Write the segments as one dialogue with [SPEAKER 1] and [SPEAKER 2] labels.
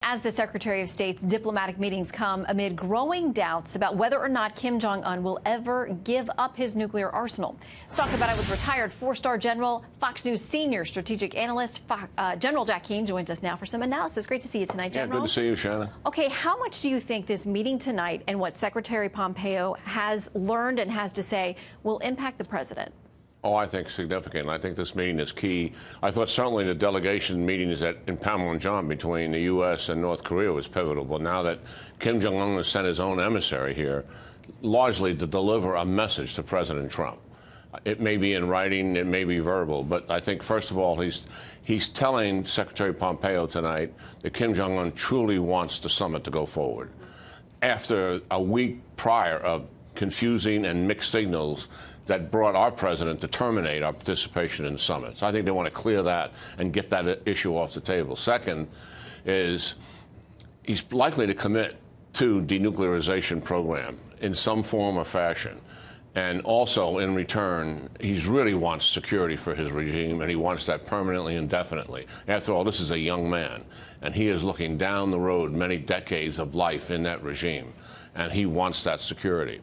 [SPEAKER 1] as the Secretary of State's diplomatic meetings come amid growing doubts about whether or not Kim Jong-un will ever give up his nuclear arsenal. Let's talk about it with retired four-star general, Fox News senior strategic analyst, General Jack Keane joins us now for some analysis. Great to see you tonight, General.
[SPEAKER 2] Yeah, good to see you, Shannon.
[SPEAKER 1] Okay, how much do you think this meeting tonight and what Secretary Pompeo has learned and has to say will impact the president?
[SPEAKER 2] Oh, I think significant. I think this meeting is key. I thought certainly the delegation meetings in Panmunjom between the U.S. and North Korea was pivotal. But now that Kim Jong-un has sent his own emissary here, largely to deliver a message to President Trump. It may be in writing, it may be verbal, but I think, first of all, he's telling Secretary Pompeo tonight that Kim Jong-un truly wants the summit to go forward. After a week prior of confusing and mixed signals that brought our president to terminate our participation in the summit. So I think they want to clear that and get that issue off the table. Second is he's likely to commit to denuclearization program in some form or fashion. And also, in return, he really wants security for his regime, and he wants that permanently, indefinitely. After all, this is a young man, and he is looking down the road many decades of life in that regime, and he wants that security.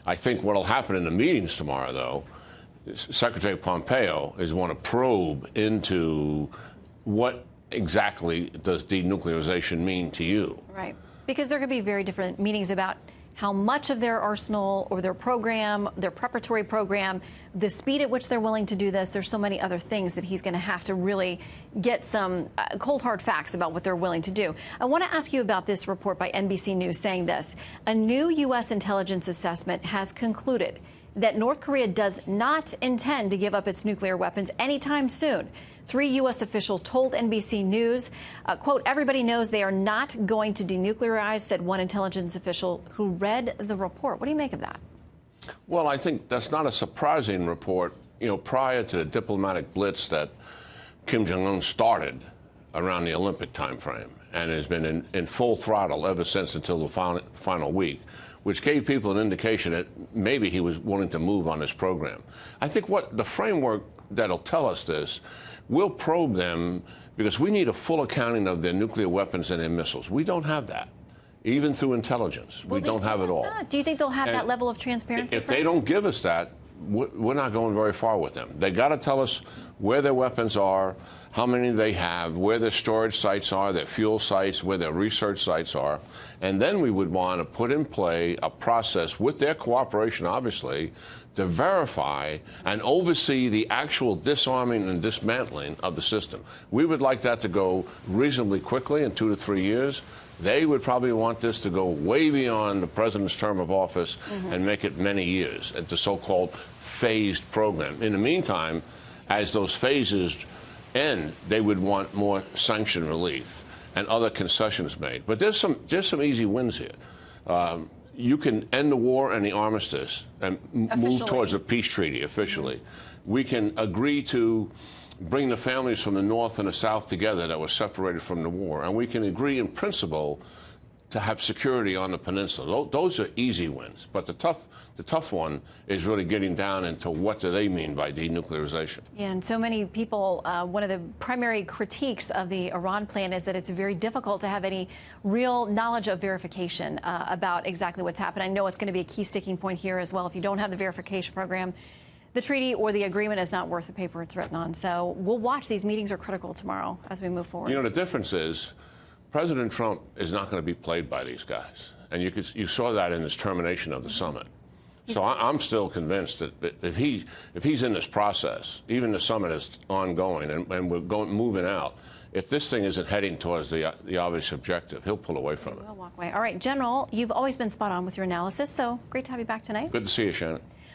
[SPEAKER 2] I think what will happen in the meetings tomorrow, though, Secretary Pompeo is want to probe into what exactly does denuclearization mean to you.
[SPEAKER 1] Right. Because there could be very different meanings about how much of their arsenal or their program, their preparatory program, the speed at which they're willing to do this. There's so many other things that he's going to have to really get some cold, hard facts about what they're willing to do. I want to ask you about this report by NBC News saying this. A new U.S. intelligence assessment has concluded that North Korea does not intend to give up its nuclear weapons anytime soon. 3 U.S. officials told NBC News, quote, everybody knows they are not going to denuclearize, said one intelligence official who read the report. What do you make of that?
[SPEAKER 2] Well, I think that's not a surprising report. You know, prior to the diplomatic blitz that Kim Jong-un started around the Olympic timeframe and has been in full throttle ever since until the final week, which gave people an indication that maybe he was willing to move on this program. I think what the framework that'll tell us this, we'll probe them because we need a full accounting of their nuclear weapons and their missiles. We don't have that, even through intelligence. We don't have it all.
[SPEAKER 1] Do you think they'll have that level of transparency?
[SPEAKER 2] If they don't give us that, we're not going very far with them. They got to tell us where their weapons are, how many they have, where their storage sites are, their fuel sites, where their research sites are. And then we would want to put in play a process with their cooperation, obviously, to verify and oversee the actual disarming and dismantling of the system. We would like that to go reasonably quickly in 2 to 3 years. They would probably want this to go way beyond the president's term of office and make it many years at the so-called phased program. In the meantime, as those phases end, they would want more sanction relief and other concessions made. But there's some easy wins here. You can end the war and the armistice and move towards a peace treaty officially. We can agree to bring the families from the North and the South together that were separated from the war. And we can agree in principle to have security on the peninsula. Those are easy wins. But the tough one is really getting down into what do they mean by denuclearization.
[SPEAKER 1] Yeah, and so many people, one of the primary critiques of the Iran plan is that it's very difficult to have any real knowledge of verification about exactly what's happened. I know it's going to be a key sticking point here as well. If you don't have the verification program, the treaty or the agreement is not worth the paper it's written on. So we'll watch. These meetings are critical tomorrow as we move forward.
[SPEAKER 2] You know, the difference is President Trump is not going to be played by these guys. And you saw that in his termination of the summit. So I'm still convinced that if he's in this process, even the summit is ongoing and we're moving out, if this thing isn't heading towards the obvious objective, he'll pull away from it.
[SPEAKER 1] He'll walk away. All right, General, you've always been spot on with your analysis, so great to have you back tonight.
[SPEAKER 2] Good to see you, Shannon.